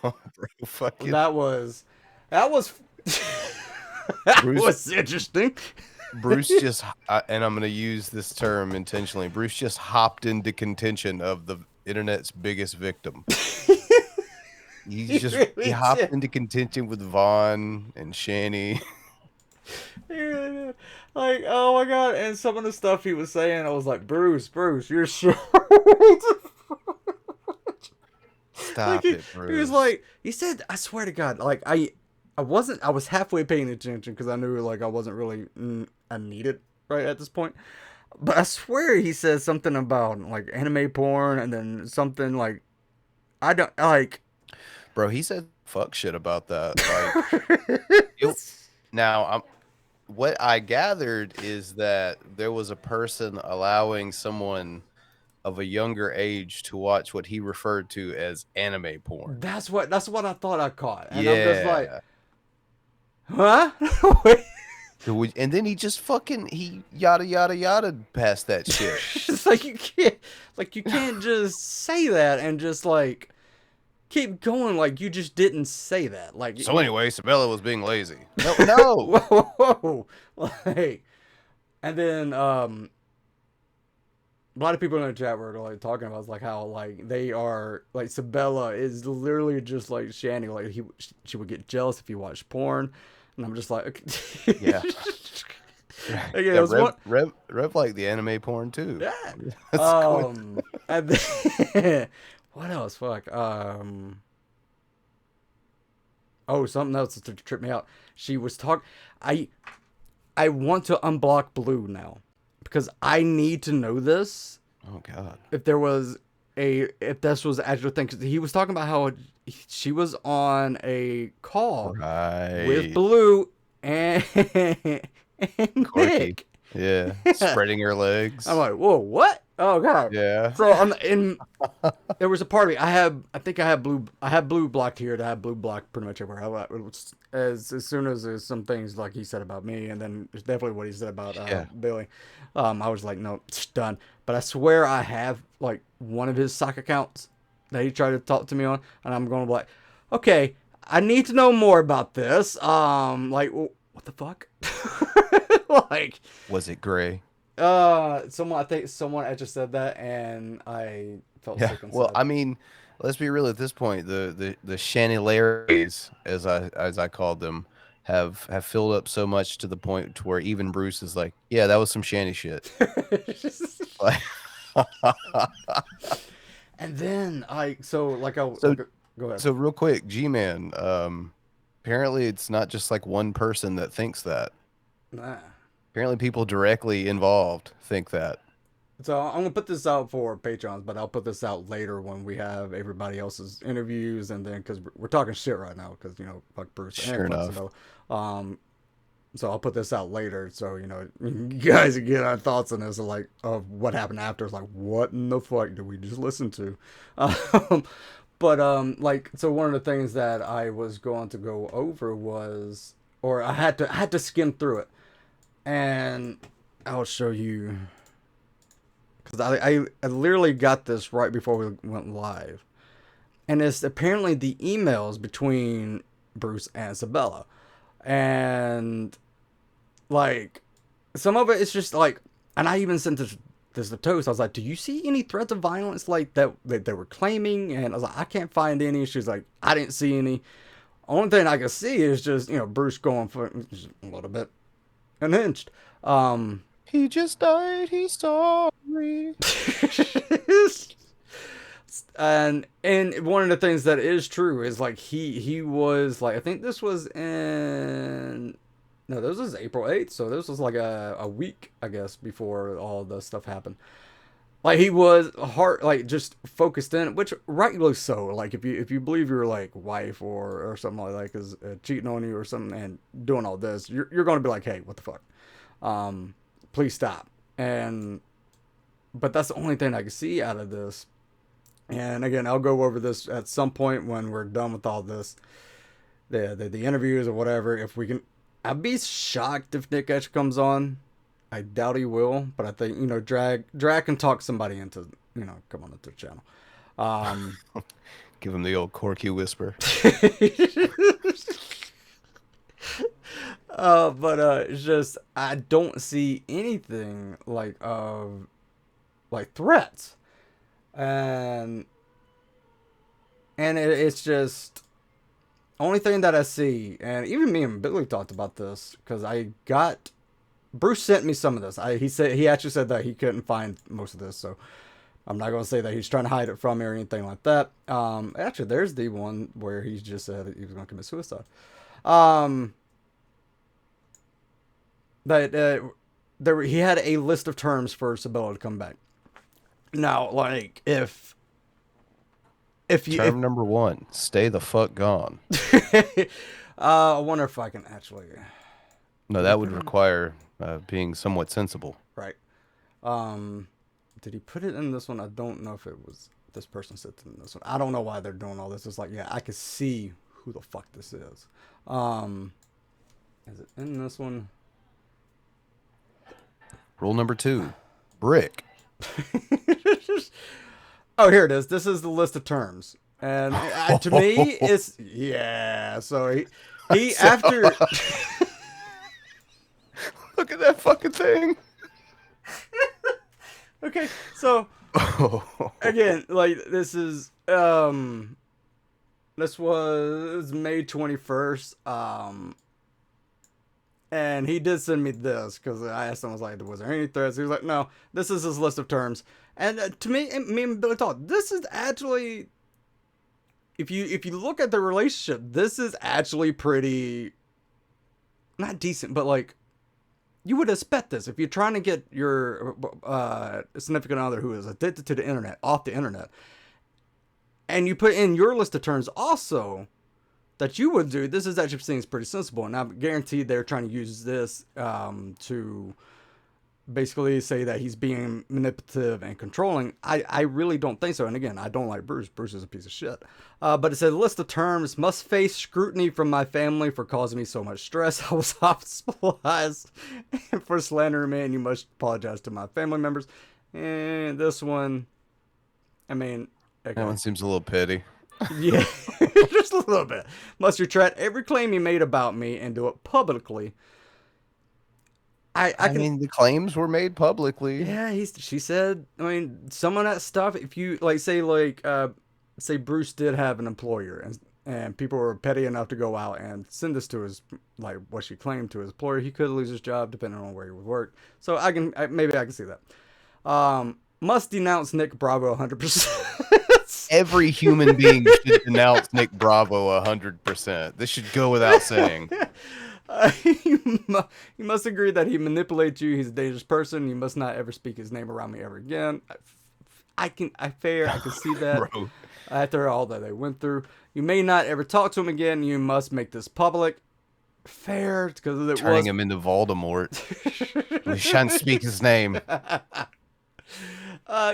Bro, fucking That was that was that Bruce. was interesting. Bruce just, and I'm going to use this term intentionally. Bruce just hopped into contention of the internet's biggest victim. He He really hopped did. into contention with Vaughn and Shanny. He really did. Like, oh my god! And some of the stuff he was saying, I was like, Bruce, you're sure? Like Stop it, he was Bruce. like, he said, I swear to God, like I was halfway paying attention because I knew like I wasn't really I needed right at this point. But I swear he says something about like anime porn and then something like I don't like. Bro, he said fuck shit about that. Like, it, now I'm what I gathered is that there was a person allowing someone of a younger age to watch what he referred to as anime porn. That's what I thought I caught, and I'm just like, Yeah. huh? And then he just fucking he yada yada yada past that shit. It's like you can't just say that and just like keep going like you just didn't say that. Like, So anyway, Sabella was being lazy. No, no. whoa, whoa, whoa. Like, and then a lot of people in the chat were like talking about like how like they are like Sabella is literally just like Shanny. Like she would get jealous if you watched porn, and I'm just like, okay. Yeah. Again, it Yeah, was one. Rev like the anime porn too. Yeah. That's cool. And then, what else? Fuck. Oh, something else to trip me out. She was talking. I I want to unblock Blue now because I need to know this. Oh god. If there was if this was the actual thing, because he was talking about how she was on a call with Right. Blue and and Corky. Nick. Yeah. I'm Spreading her legs. like, whoa, what? Oh god. Yeah. So on in there was a part of me. I think I had blue. I had blue blocked here. I had blue blocked pretty much everywhere. As soon as there's some things like he said about me, and then there's definitely what he said about Yeah. Billy. I was like, no, it's done. But I swear I have like one of his sock accounts that he tried to talk to me on, and I'm going to be like, okay, I need to know more about this. Like, what the fuck? Like, Was it gray? someone I think someone had just said that, and I felt Yeah. sick Well, inside. I mean, let's be real at this point. The Shanilarities, as I called them, have filled up so much to the point to where even Bruce is like, yeah, that was some Shanny shit. Like, And then I so like I so like go ahead. so real quick, G-Man. Apparently it's not just like one person that thinks that. Nah. Apparently people directly involved think that. So I'm gonna put this out for patrons, but I'll put this out later when we have everybody else's interviews, and then because we're talking shit right now, because fuck Bruce and Sure fuck enough. Isabella. Um, so I'll put this out later, so you guys can get our thoughts on this, like of what happened after. It's like, what in the fuck did we just listen to? Um, but like so one of the things that I was going to go over was, or I had to skim through it, and I'll show you because I literally got this right before we went live, and it's apparently the emails between Bruce and Isabella, and like some of it is just like, and I even sent this to Toast. I was like, "Do you see any threats of violence like that they were claiming?" And I was like, "I can't find any." She's like, "I didn't see any. Only thing I can see is just Bruce going for just a little bit unhinged." Um, He just died. He's sorry. and one of the things that is true is like he was like, I think this was in, no, this was April 8th, so this was like a week I guess before all the stuff happened. Like he was hard, like just focused in, which rightly so. Like if you believe your like wife or something like that is cheating on you or something and doing all this, you're going to be like, hey, what the fuck, please stop. And but that's the only thing I can see out of this. And again, I'll go over this at some point when we're done with all this, the interviews or whatever. If we can, I'd be shocked if Nick Etch comes on. I doubt he will, but I think drag can talk somebody into come on into the channel. Um, Give him the old Corky whisper. But it's just I don't see anything like like threats, and it's just only thing that I see, and even me and Billy talked about this because I got Bruce sent me some of this. He actually said that he couldn't find most of this, so I'm not gonna say that he's trying to hide it from me or anything like that. Actually, there's the one where he just said he was gonna commit suicide. Um, that he had a list of terms for Sabella to come back. Now, like if you Term number one, stay the fuck gone. I wonder if I can actually. No, that would require being somewhat sensible. Right. Um, did he put it in this one? I don't know if it was this person said it in this one. I don't know why they're doing all this. It's like, yeah, I can see who the fuck this is. Is it in this one? Rule number two, brick. Oh, here it is. This is the list of terms, and to me, it's yeah. So he after. Look at that fucking thing. Okay, so again, like this was May 21st. And he did send me this because I asked him, I was like, was there any threats? He was like, no, this is his list of terms. And to me, me and Billy talked, this is actually, if you look at the relationship, this is actually pretty, not decent, but like, you would expect this. If you're trying to get your significant other who is addicted to the internet, off the internet, and you put in your list of terms also, that you would do, this is actually seems pretty sensible, and I'm guaranteed they're trying to use this to basically say that he's being manipulative and controlling. I really don't think so, and again, I don't like Bruce. Bruce is a piece of shit. But it says, list of terms, must face scrutiny from my family for causing me so much stress. I was hospitalized for slandering me, and you must apologize to my family members. And this one, I mean... Okay. That one seems a little petty. Yeah, just a little bit. Must retract every claim you made about me and do it publicly. I mean, the claims were made publicly. Yeah, she said. I mean, some of that stuff. If you like, say Bruce did have an employer, and people were petty enough to go out and send this to his, like what she claimed to his employer, he could lose his job depending on where he would work. So maybe I can see that. Must denounce Nick Bravo 100%. Every human being should denounce Nick Bravo 100%. This should go without saying. You must agree that he manipulates you. He's a dangerous person. You must not ever speak his name around me ever again. I can see that. Bro. After all that they went through, you may not ever talk to him again. You must make this public. Fair, because it turning him into Voldemort. We shan't speak his name.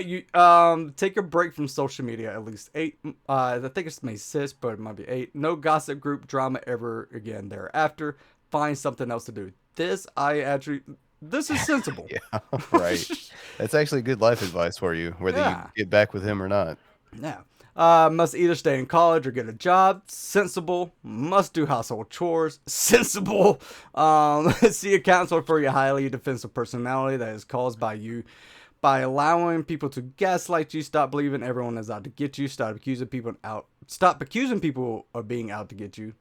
You take a break from social media at least 8. I think it's May 6th, but it might be 8. No gossip group drama ever again thereafter. Find something else to do. This is sensible. Yeah, right. That's actually good life advice for you, whether you get back with him or not. Yeah. Must either stay in college or get a job. Sensible. Must do household chores. Sensible. See a counselor for your highly defensive personality that is caused by you. By allowing people to gaslight you, stop believing everyone is out to get you. Stop accusing people of being out to get you.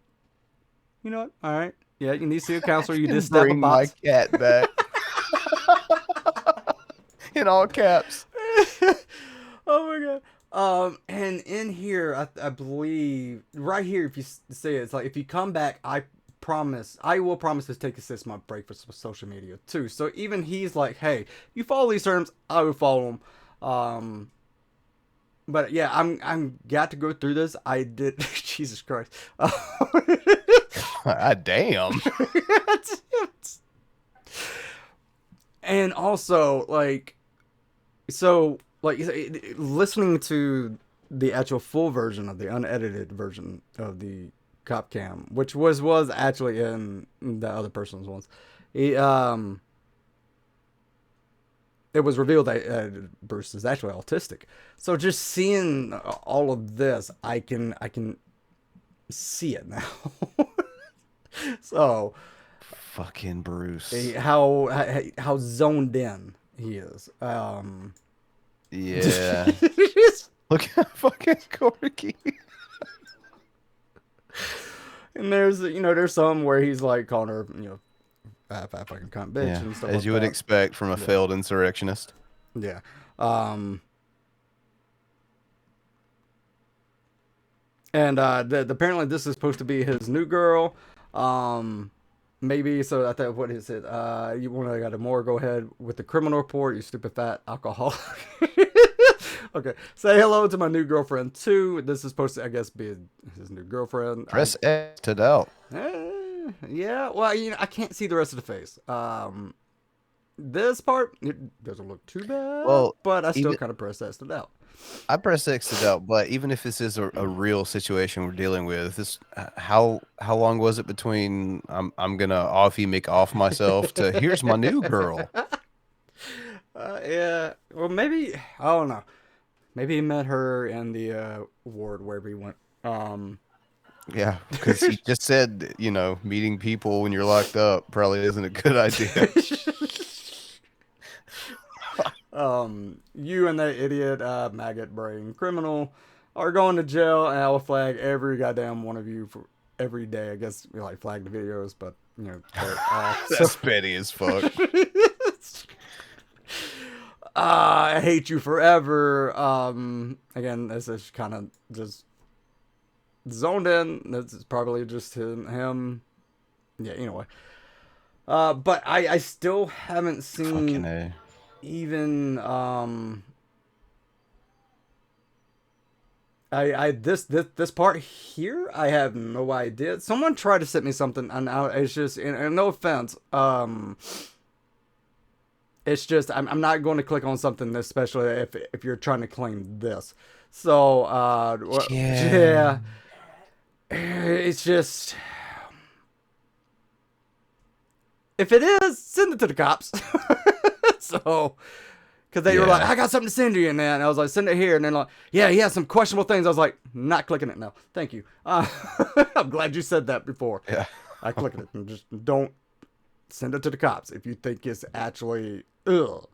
You know what? All right. Yeah, you need to see a counselor. You just bring my cat back. In all caps. Oh my god. And in here, I believe right here, if you say it's like, if you come back, I will promise to take a 6-month break for social media too. So even he's like, hey, you follow these terms, I will follow them. But yeah, I'm got to go through this. I did. Jesus Christ. Damn. And also, listening to the actual full version of the unedited version of the cop cam, which was actually in the other person's ones. it was revealed that Bruce is actually autistic. So just seeing all of this, I can see it now. So Fucking Bruce. how zoned in he is. Yeah. Look at fucking Corky. And there's some where he's like calling her, fat fucking cunt bitch Yeah, and stuff as like you would that. expect from a Yeah, failed insurrectionist. yeah. Um, and apparently this is supposed to be his new girl. Um, maybe so. I thought, what is it? You want to got more? Go ahead with the criminal report. You stupid fat alcoholic. Okay, say hello to my new girlfriend too. This is supposed to, I guess, be his new girlfriend. Press X to doubt. Yeah. Well, I can't see the rest of the face. This part it doesn't look too bad, Well, but I still even kind of processed it out. I press X to doubt, but even if this is a real situation we're dealing with, this how long was it between I'm gonna offy make off myself to here's my new girl? Yeah. Well, maybe I don't know. Maybe he met her in the ward wherever he went. Yeah, because he just said, meeting people when you're locked up probably isn't a good idea. You and that idiot maggot brain criminal are going to jail, and I will flag every goddamn one of you for every day. I guess we like flag the videos, but they're off. So That's petty as fuck. I hate you forever. Again, this is kind of just zoned in. This is probably just him. Yeah. Anyway, but I still haven't Fucking seen A. even I this part here I have no idea. Someone tried to send me something and it's just and no offense, it's just I'm not going to click on something, especially if you're trying to claim this. So Yeah. yeah, it's just if it is, send it to the cops. So because they were like, Yeah. I got something to send you, and then I was like, send it here, and then like, yeah, some questionable things. I was like, not clicking it now. Thank you. I'm glad you said that before. Yeah. I clicked it, and just don't send it to the cops if you think it's actually ugh.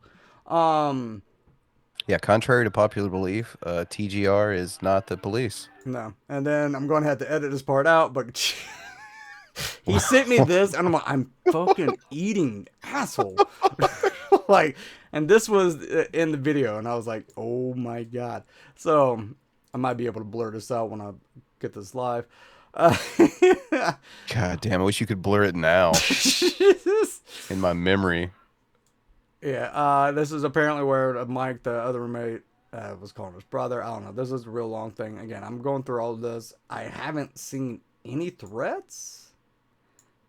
Yeah, contrary to popular belief, TGR is not the police. No, and then I'm going to have to edit this part out, but he sent me this, and I'm like, I'm fucking eating asshole. Like, and this was in the video, and I was like, oh my god. So I might be able to blur this out when I get this live. Uh, God damn, I wish you could blur it now in my memory. yeah, this is apparently where Mike, the other roommate, was calling his brother. I don't know. This is a real long thing. Again, I'm going through all of this. I haven't seen any threats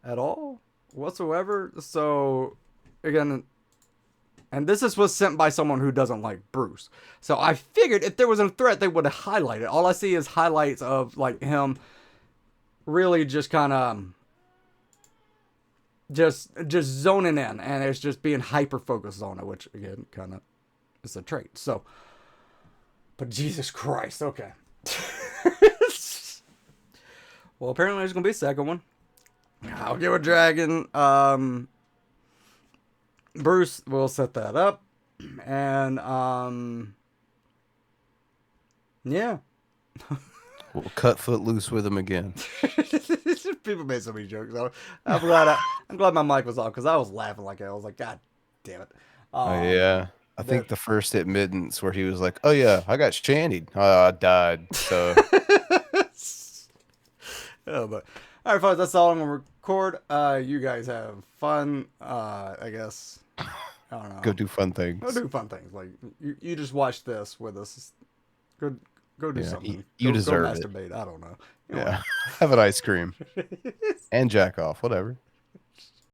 at all whatsoever. So again, and this was sent by someone who doesn't like Bruce. So I figured if there was a threat, they would have highlighted. All I see is highlights of like him really just kind of just zoning in, and it's just being hyper focused on it, which again kind of is a trait. So, but Jesus Christ, okay. Well, apparently there's gonna be a second one. I'll give a dragon. Bruce will set that up, and yeah. We'll cut foot loose with him again. People made so many jokes. I'm glad my mic was on because I was laughing like I was like, God damn it. Oh yeah. I That think the first admittance where he was like, "Oh yeah, I got shandied. I died." So oh, but all right, folks, that's all I'm gonna record. You guys have fun. I guess I don't know. go do fun Go things. do fun things. Like you just watch this with us. Go do Yeah, something. you Go deserve it. masturbate. I don't know. Yeah. Have an ice cream and jack off, whatever.